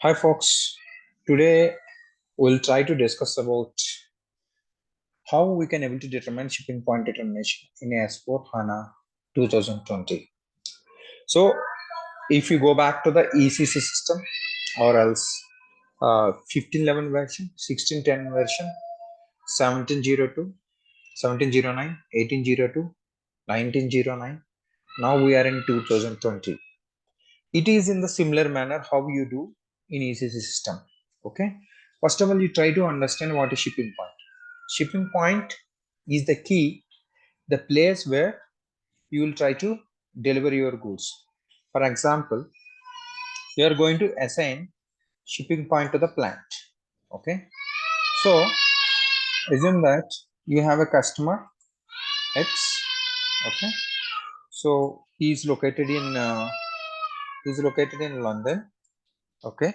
Hi folks, today we'll try to discuss about how we can able to determine shipping point determination in S4 HANA 2020. So if you go back to the ECC system or else 1511 version, 1610 version, 1702, 1709, 1802, 1909, now we are in 2020. It is in the similar manner how you do in ECC system. Okay, first of all, you try to understand what is shipping point. Shipping point is the key, the place where you will try to deliver your goods. For example, you are going to assign shipping point to the plant. Okay, so assume that you have a customer X. Okay, so he is located in London. Okay,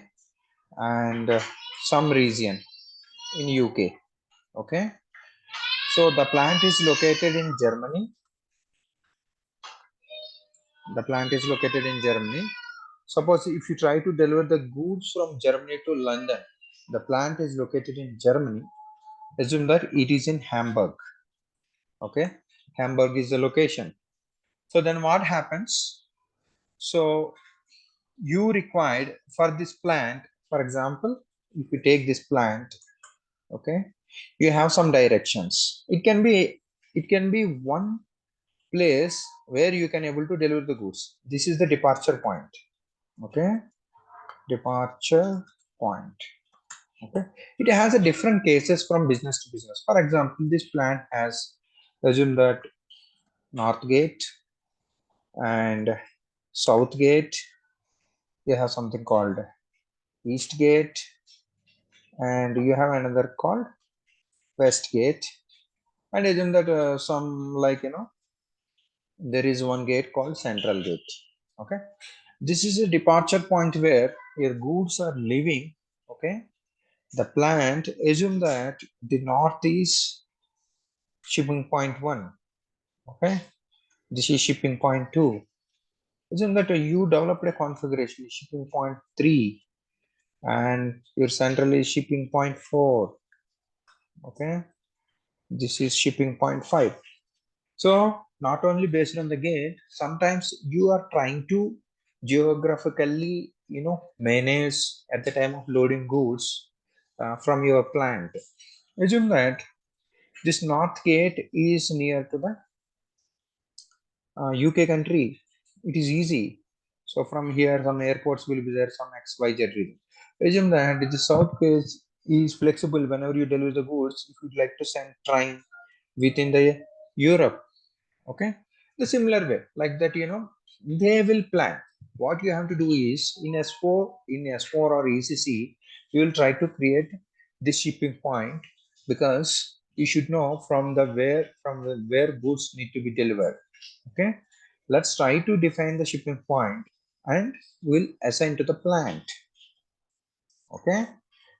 and some region in UK. Okay, so the plant is located in Germany. The plant is located in Germany. Suppose if you try to deliver the goods from Germany to London, the plant is located in Germany. Assume that it is in Hamburg. Okay, Hamburg is the location. So then what happens? So you required for this plant, for example, if you take this plant, okay, you have some directions. It can be one place where you can able to deliver the goods. This is the departure point. Okay, departure point. Okay, it has a different cases from business to business. For example, this plant has, assume that, north gate and south gate. You have something called east gate, and you have another called west gate. And assume that some, like, there is one gate called central gate. Okay, this is a departure point where your goods are leaving. Okay, the plant, assume that the north is shipping point 1. Okay, this is shipping point 2. Assume that you developed a configuration shipping point 3 and your central is shipping point 4. Okay, this is shipping point 5. So not only based on the gate, sometimes you are trying to geographically, manage at the time of loading goods from your plant. Assume that this north gate is near to the UK country. It is easy. So from here, some airports will be there, some XYZ region. Assume that the south gate is flexible whenever you deliver the goods. If you'd like to send train within the Europe, okay, the similar way, like that, they will plan. What you have to do is in S4 or ECC, you will try to create this shipping point, because you should know from where goods need to be delivered. Okay, let's try to define the shipping point and we'll assign to the plant. Okay,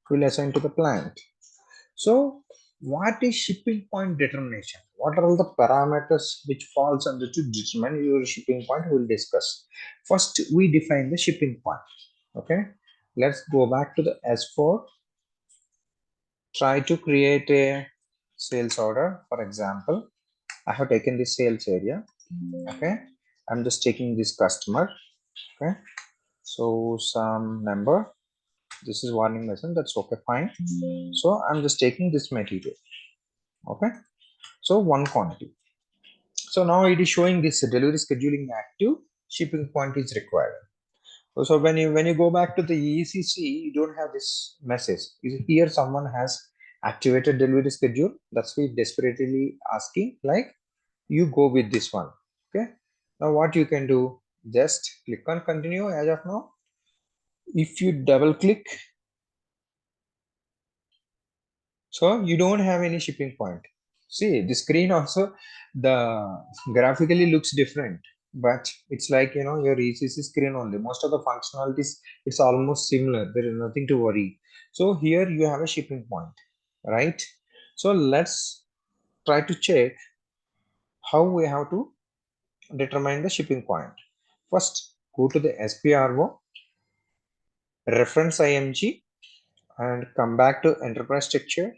we'll assign to the plant. So what is shipping point determination? What are all the parameters which falls under to determine your shipping point? We'll discuss. First, we define the shipping point. Okay, let's go back to the S4. Try to create a sales order. For example, I have taken this sales area. Okay, I'm just taking this customer. Okay, so some number. This is warning message. That's okay, fine. So I'm just taking this material. Okay, so one quantity. So now it is showing this delivery scheduling active, shipping point is required. So when you go back to the ECC, you don't have this message. Here someone has activated delivery schedule. That's why desperately asking, like, you go with this one. Okay, now what you can do, just click on continue. As of now, if you double click, so you don't have any shipping point. See, the screen also, the graphically looks different, but it's like, your ECC screen only. Most of the functionalities, it's almost similar. There is nothing to worry. So here you have a shipping point, right? So let's try to check how we have to determine the shipping point. First, go to the SPRO. reference IMG and come back to enterprise structure.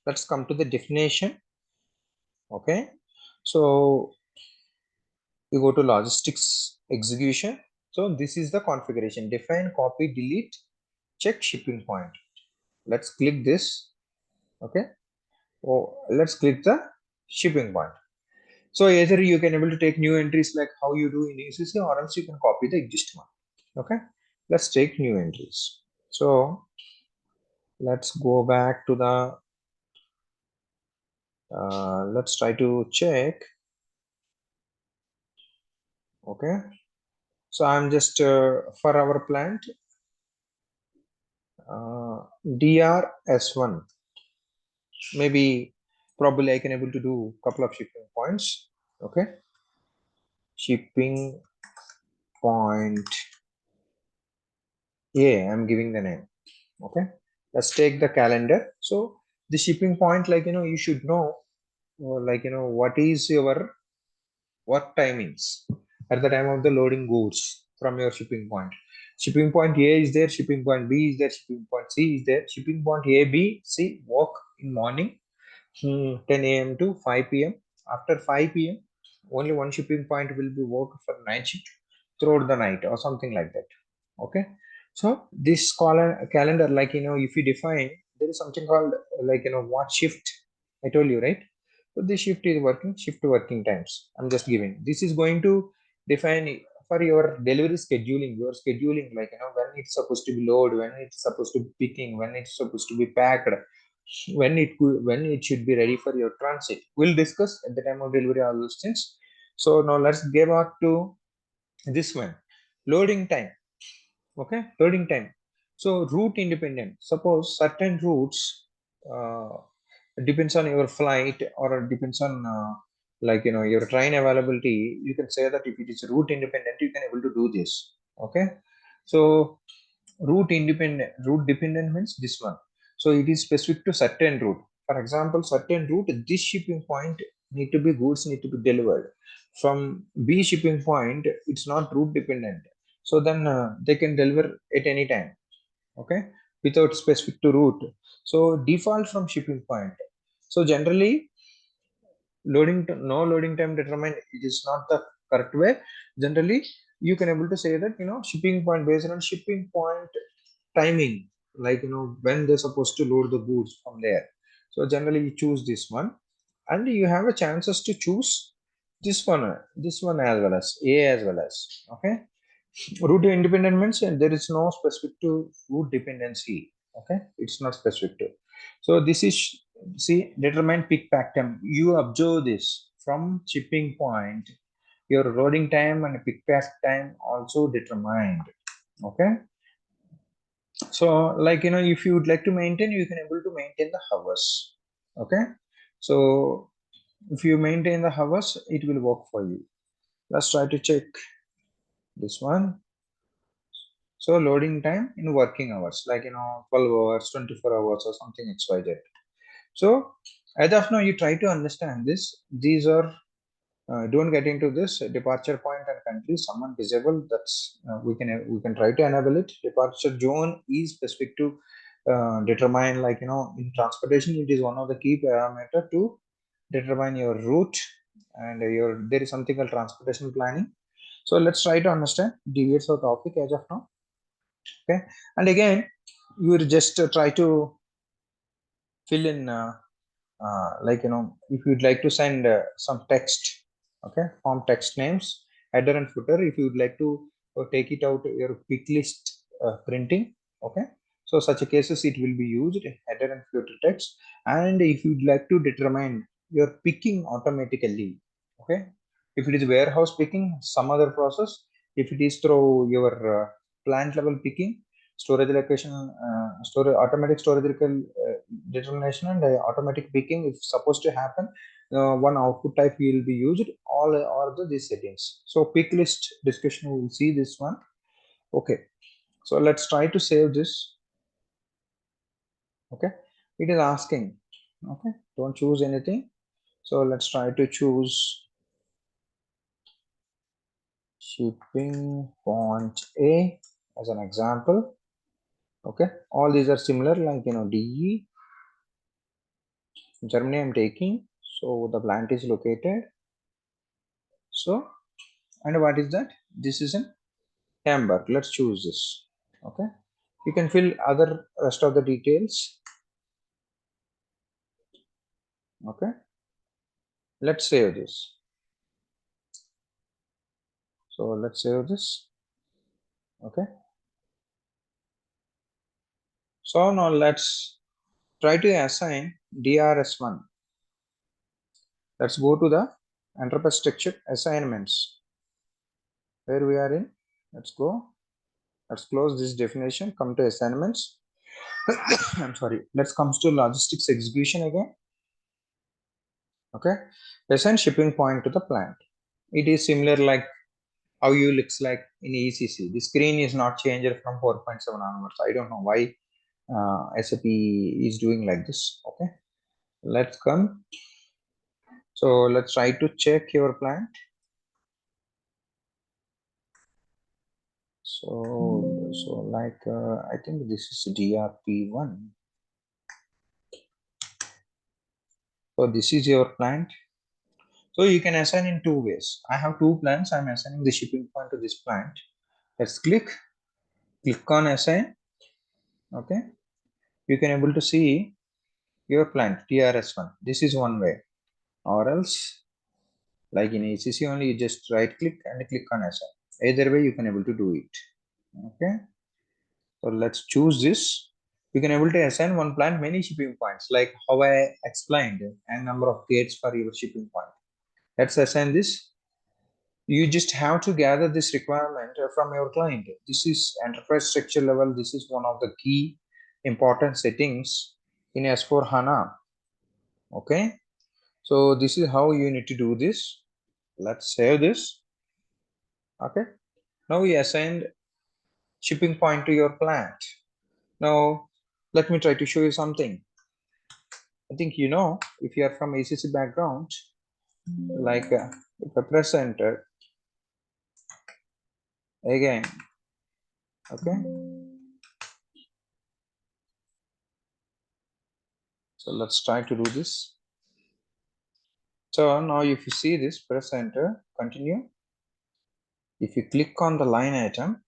Let's come to the definition. Okay, so you go to logistics execution. So this is the configuration: define, copy, delete, check shipping point. Let's click this. Okay, oh, let's click the shipping point. So either you can able to take new entries like how you do in ECC, or else you can copy the existing one. Okay, let's take new entries. So let's go back to the let's try to check. Okay, so I'm just for our plant DRS1, maybe probably I can able to do couple of shipping points. Okay, shipping point A, I'm giving the name. Okay, let's take the calendar. So the shipping point, like you should know like what is your work timings at the time of the loading goods from your shipping point. Shipping point A is there, shipping point B is there, shipping point C is there. Shipping point A, B, C work in morning 10 a.m. to 5 p.m. After 5 p.m., only one shipping point will be worked for night shift throughout the night or something like that. Okay. So this calendar, like if you define, there is something called like what shift. I told you, right? So this shift is working, shift working times. I'm just giving. This is going to define for your delivery scheduling, your scheduling, like when it's supposed to be load, when it's supposed to be picking, when it's supposed to be packed, when it should be ready for your transit. We'll discuss at the time of delivery all those things. So now let's get back to this one, loading time. Okay, loading time. So route independent, suppose certain routes uh, depends on your flight, or it depends on like your train availability. You can say that if it is route independent, you can able to do this. Okay, so route dependent means this one. So it is specific to certain route. For example, certain route, this shipping point need to be goods need to be delivered from B shipping point. It's not route dependent, so then they can deliver at any time. Okay, without specific to route. So default from shipping point. So generally no loading time determined, it is not the correct way. Generally you can able to say that shipping point based on shipping point timing, like when they're supposed to load the goods from there. So generally you choose this one, and you have a chances to choose this one as well as A as well as. Okay, root independent means there is no specific to root dependency. Okay, it's not specific to. So this is, see, determine pick pack time. You observe this from shipping point, your loading time and pick pack time also determined. Okay, so like if you would like to maintain, you can able to maintain the hours. Okay, so if you maintain the hours, it will work for you. Let's try to check this one. So loading time in working hours, like 12 hours, 24 hours, or something XYZ. So as of now, you try to understand this. These are don't get into this departure point and country. Someone disabled, that's we can try to enable it. Departure zone is specific to determine, like in transportation, it is one of the key parameter to determine your route, and your there is something called transportation planning. So let's try to understand deviates our topic as of now. Okay, and again you will just try to fill in like if you'd like to send some text. Okay, form text names, header and footer. If you'd like to take it out your quick list printing. Okay, so such a cases it will be used header and footer text. And if you'd like to determine your picking automatically. Okay, if it is warehouse picking, some other process. If it is through your plant level picking, storage location, storage automatic storage determination, and automatic picking if supposed to happen, one output type will be used. All are these settings. So pick list discussion, we will see this one. Okay, so let's try to save this. Okay, it is asking. Okay, don't choose anything. So let's try to choose shipping point A as an example. Okay, all these are similar, like DE, Germany I'm taking. So the plant is located. So, and what is that? This is in Hamburg. Let's choose this. Okay, you can fill other rest of the details. Okay, let's save this. So let's save this. Okay, so now let's try to assign DRS1. Let's go to the enterprise structure assignments where we are in. Let's go. Let's close this definition. Come to assignments. I'm sorry. Let's come to logistics execution again. Okay, assign shipping point to the plant. It is similar like how you looks like in ECC. The screen is not changed from 4.7 onwards. I don't know why SAP is doing like this. Okay, let's come. So let's try to check your plant. So like I think this is DRP1. So this is your plant. So you can assign in two ways. I have two plants. I'm assigning the shipping point to this plant. Let's click on assign. Okay, you can able to see your plant TRS1. This is one way, or else like in ACC only, you just right click and click on assign. Either way you can able to do it. Okay, so let's choose this. You can able to assign one plant many shipping points, like how I explained, and number of gates for your shipping point. Let's assign this. You just have to gather this requirement from your client. This is enterprise structure level. This is one of the key important settings in S4 HANA. Okay, so this is how you need to do this. Let's save this. Okay, now we assigned shipping point to your plant. Now let me try to show you something. I think if you are from ACC background, like if I press enter again. Okay, so let's try to do this. So now if you see this, press enter, continue. If you click on the line item,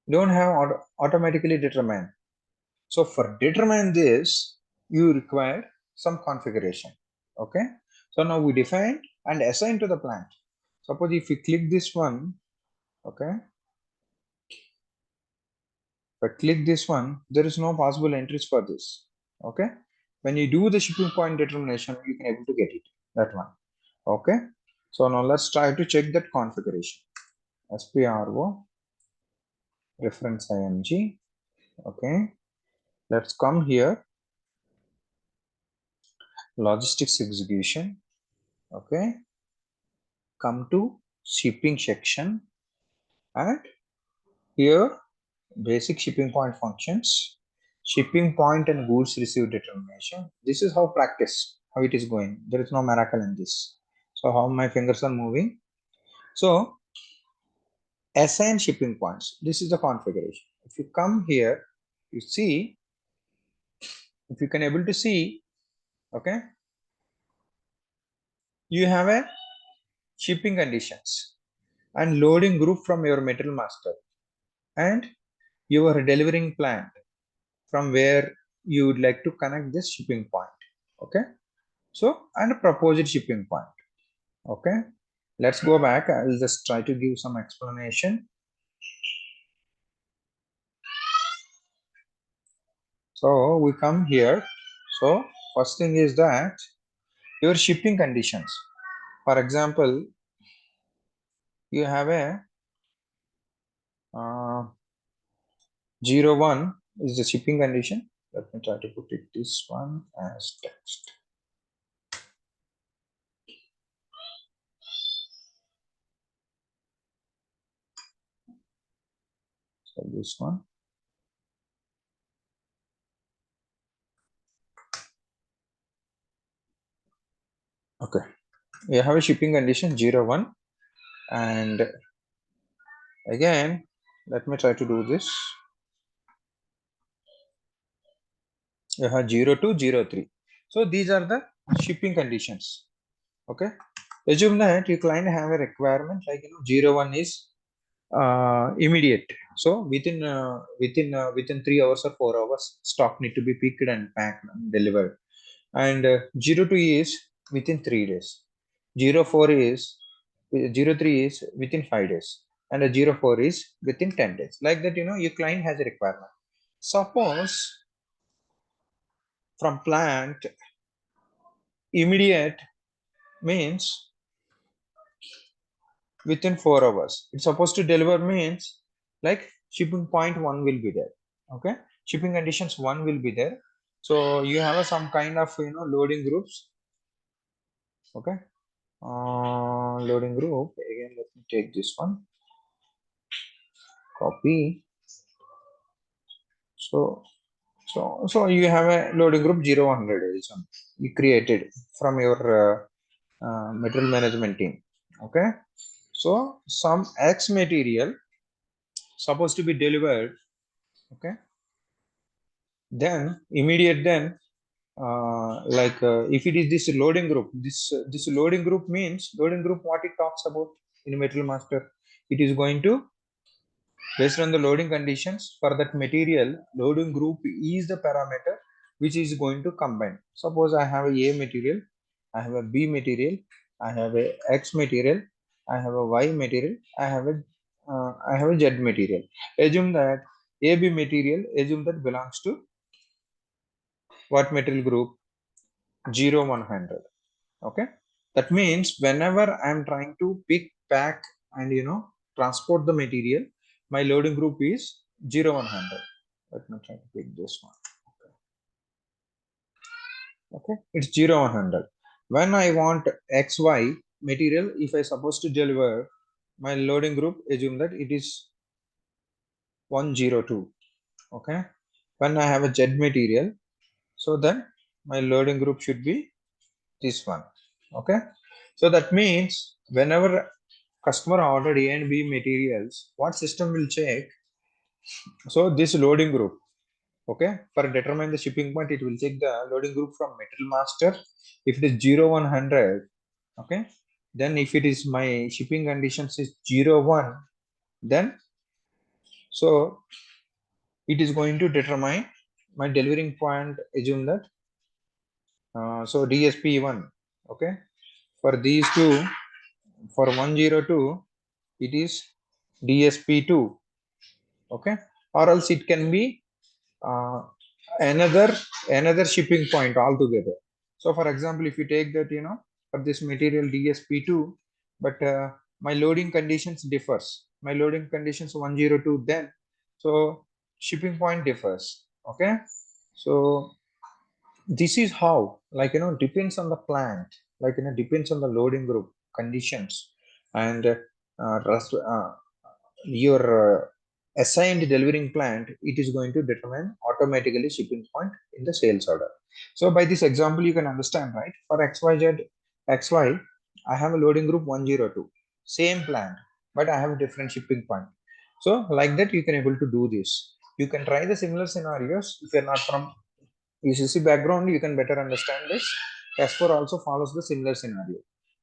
don't have automatically determine. So for determine this, you require some configuration. Okay, so now we define and assign to the plant. Suppose if you click this one, okay, if I click this one, there is no possible entries for this. Okay, when you do the shipping point determination, you can able to get it, that one. Okay, so now let's try to check that configuration. SPRO reference IMG. Okay, let's come here, logistics execution. Okay, come to shipping section, and here basic shipping point functions, shipping point and goods received determination. This is how practice, how it is going. There is no miracle in this. So how my fingers are moving. So assign shipping points. This is the configuration. If you come here, you see, if you can able to see, okay, you have a shipping conditions and loading group from your material master and your delivering plant from where you would like to connect this shipping point. Okay, so and a proposed shipping point. Okay, let's go back. I'll just try to give some explanation. So we come here. So first thing is that your shipping conditions. For example, you have a 01 is the shipping condition. Let me try to put it this one as text. So this one. Okay, you have a shipping condition 01, and Again, let me try to do this. You have 0 to 03. So these are the shipping conditions. Okay. Assume that your client have a requirement like 01 is immediate. So within 3 hours or 4 hours, stock need to be picked and packed and delivered. And 02 is within 3 days. 04 is 03 is within 5 days, and a 04 is within 10 days. Like that, your client has a requirement. Suppose from plant immediate means within 4 hours. It's supposed to deliver means like shipping point one will be there. Okay, shipping conditions one will be there. So you have some kind of loading groups. Okay, loading group again. Let me take this one. Copy. So you have a loading group 0100 edition you created from your material management team. Okay, so some X material supposed to be delivered. Okay, then immediate then if it is this loading group, this loading group means loading group what it talks about in material master. It is going to based on the loading conditions for that material, loading group is the parameter which is going to combine. Suppose I have a material, I have a B material, I have a X material, I have a Y material, I have a Z material. Assume that AB material, assume that belongs to what material group? 0100. Okay, that means whenever I'm trying to pick, pack, and transport the material, my loading group is 0100. Let me try to pick this one. Okay, it's 0100. When I want XY material, if I supposed to deliver, my loading group, assume that it is 102. Okay, when I have a Z material, so then my loading group should be this one. Okay, so that means whenever customer ordered A and B materials, what system will check? So this loading group, okay, for determine the shipping point, it will check the loading group from material master. If it is 0100, okay, then if it is my shipping conditions is 01, then so it is going to determine my delivering point. Assume that so DSP1. Okay, for these two, for 102 it is DSP2. Okay, or else it can be uh, another shipping point altogether. So for example, if you take that for this material DSP2, but my loading conditions differs, my loading conditions 102, then so shipping point differs. Okay, so this is how, like depends on the plant, like depends on the loading group conditions, and your assigned delivering plant, it is going to determine automatically shipping point in the sales order. So by this example you can understand, right? For XY, I have a loading group 102, same plant, but I have a different shipping point. So like that you can able to do this. You can try the similar scenarios. If you're not from ECC background, you can better understand this. S4 also follows the similar scenario.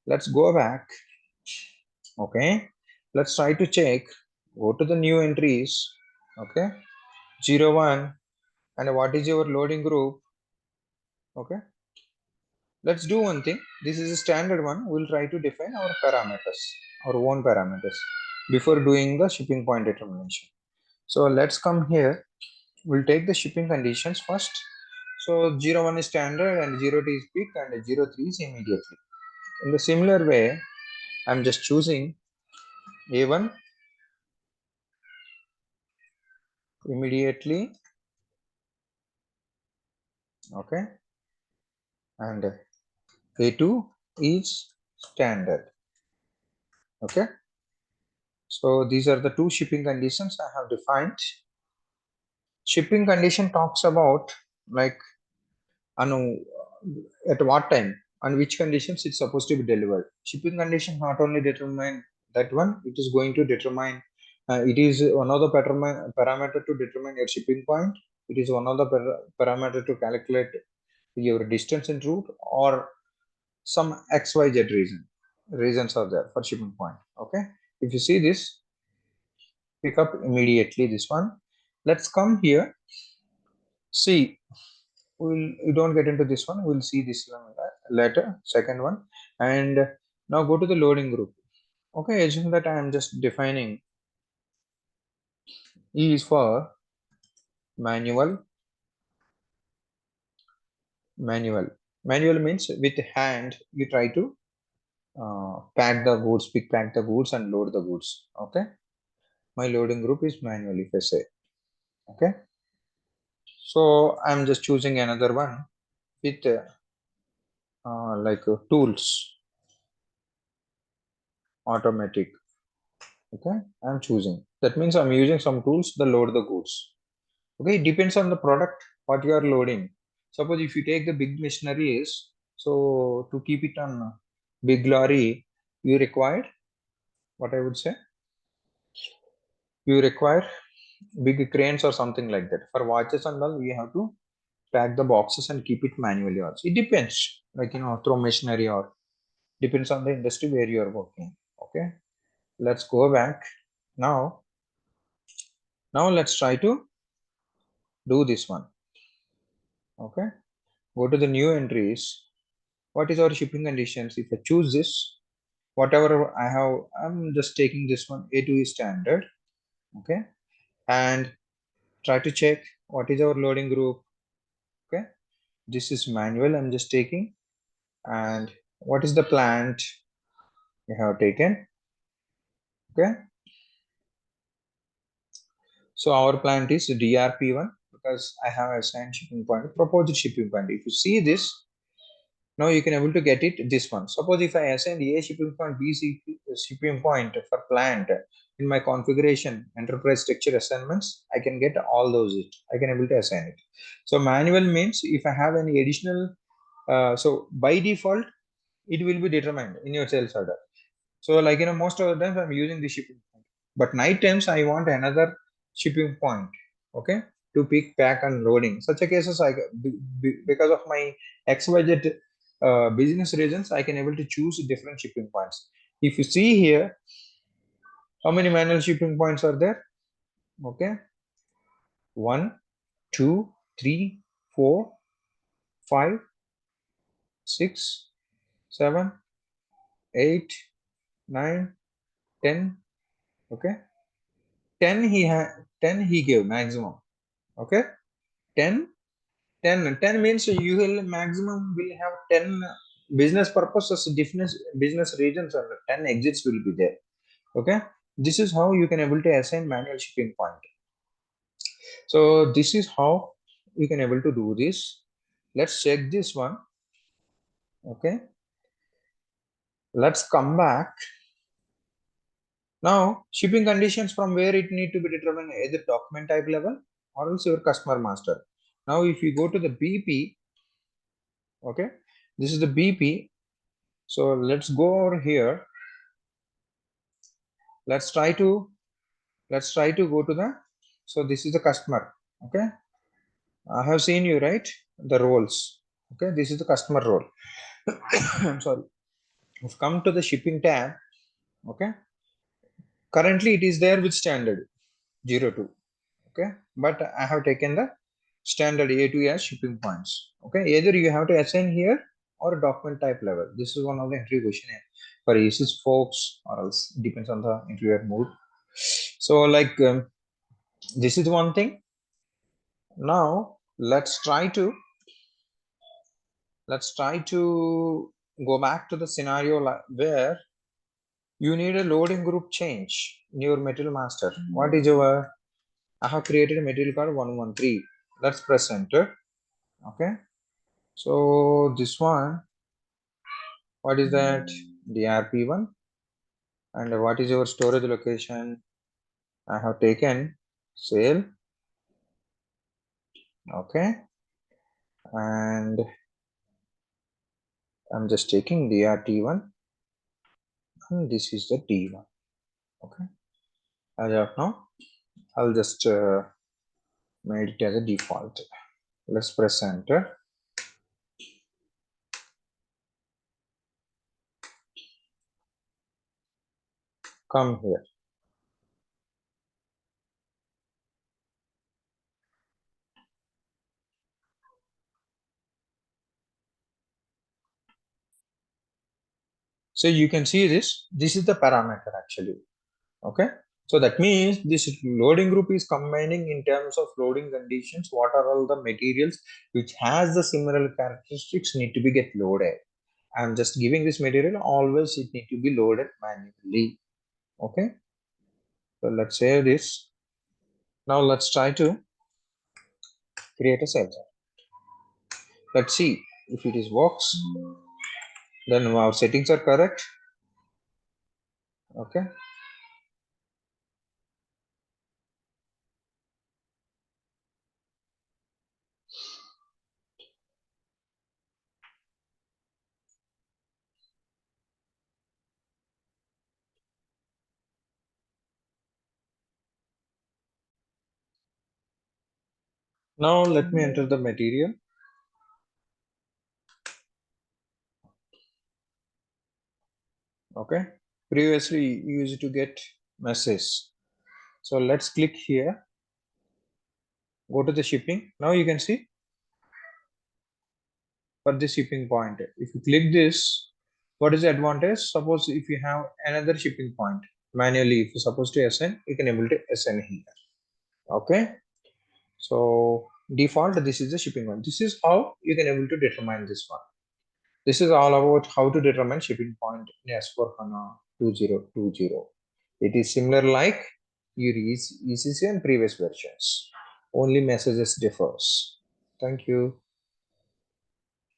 Let's go back. Okay, let's try to check. Go to the new entries. Okay, 01, and what is your loading group? Okay, let's do one thing. This is a standard one. We'll try to define our parameters, our own parameters, before doing the shipping point determination. So let's come here. We'll take the shipping conditions first. So 01 is standard, and 02 is peak, and 03 is immediately. In the similar way, I'm just choosing A1 immediately. Okay, and A2 is standard. Okay, so these are the two shipping conditions I have defined. Shipping condition talks about like at what time and which conditions it's supposed to be delivered. Shipping condition not only determine that one, it is going to determine It is one of the parameter to determine your shipping point. It is one of the parameter to calculate your distance in route, or some XYZ reasons are there for shipping point. Okay, if you see this, pick up immediately this one. Let's come here. See, we don't get into this one. We'll see this one later. Second one, and now go to the loading group. Okay, assume that I am just defining E is for manual. Manual means with hand you try to pack the goods, pack the goods and load the goods. Okay, my loading group is manual, if I say. Okay, so I'm just choosing another one with tools, automatic. Okay, I'm choosing. That means I'm using some tools to load the goods. Okay, it depends on the product what you are loading. Suppose if you take the big machineries, so to keep it on big lorry, you require what I would say, you require big cranes or something like that. For watches and all, we have to pack the boxes and keep it manually also. It depends, like through machinery, or depends on the industry where you are working. Okay, let's go back now. Now let's try to do this one. Okay, go to the new entries. What is our shipping conditions? If I choose this, whatever I have, I'm just taking this one, A2 is standard. Okay, and try to check what is our loading group. Okay, this is manual, I'm just taking. And what is the plant we have taken? Okay, so our plant is DRP1 because I have assigned shipping point, proposed shipping point. If you see this, now you can able to get it this one. Suppose if I assign A shipping point, B shipping point for plant in my configuration enterprise structure assignments, I can get all those I can able to assign it. So manual means if I have any additional so by default it will be determined in your sales order. So like most of the times I'm using the shipping point, but night times I want another shipping point. Okay, to pick, pack and loading. Such a cases because of my XYZ business reasons, I can able to choose different shipping points. If you see here, how many manual shipping points are there? Okay, 1, 2, 3, 4, 5, 6, 7, 8, 9, 10. Okay, 10 10 he gave maximum. Okay, 10 10 means you will maximum will have 10 business purposes, different business regions, and 10 exits will be there. Okay, this is how you can able to assign manual shipping point. So this is how you can able to do this. Let's check this one. Okay, let's come back. Now shipping conditions, from where it need to be determined, either document type level or else your customer master. Now if you go to the BP, okay, this is the BP. So let's go over here. Let's try to go to the, so this is the customer. Okay, I have seen you, right, the roles. Okay, this is the customer role. I'm sorry. We've come to the shipping tab. Okay, currently it is there with standard 02. Okay, but I have taken the standard A2 as shipping points. Okay, either you have to assign here or document type level. This is one of the interview question for ACES folks, or else depends on the interviewer mood. So like this is one thing. Now let's try to go back to the scenario where you need a loading group change in your material master. What is your, I have created a material card 113. Let's press enter. Okay, so this one, what is that? DRP1. And what is your storage location? I have taken sale. Okay, and I'm just taking DRT1, and this is the D1. Okay, As of now, I'll just make it as a default. Let's press enter. Come here. So you can see this is the parameter actually. Okay, so that means this loading group is combining in terms of loading conditions what are all the materials which has the similar characteristics need to be get loaded. I'm just giving this material, always it need to be loaded manually. Okay, so let's save this. Now let's try to create a sensor. Let's see if it is works. Then our settings are correct. Okay, now let me enter the material. Okay, previously you used to get message. So let's click here, go to the shipping. Now you can see for the shipping point, if you click this, what is the advantage? Suppose if you have another shipping point manually, if you're supposed to assign, you can able to assign here. Okay, so default, this is the shipping one. This is how you can able to determine this one. This is all about how to determine shipping point in S/4HANA 2020. It is similar like your ECC and previous versions. Only messages differs. Thank you.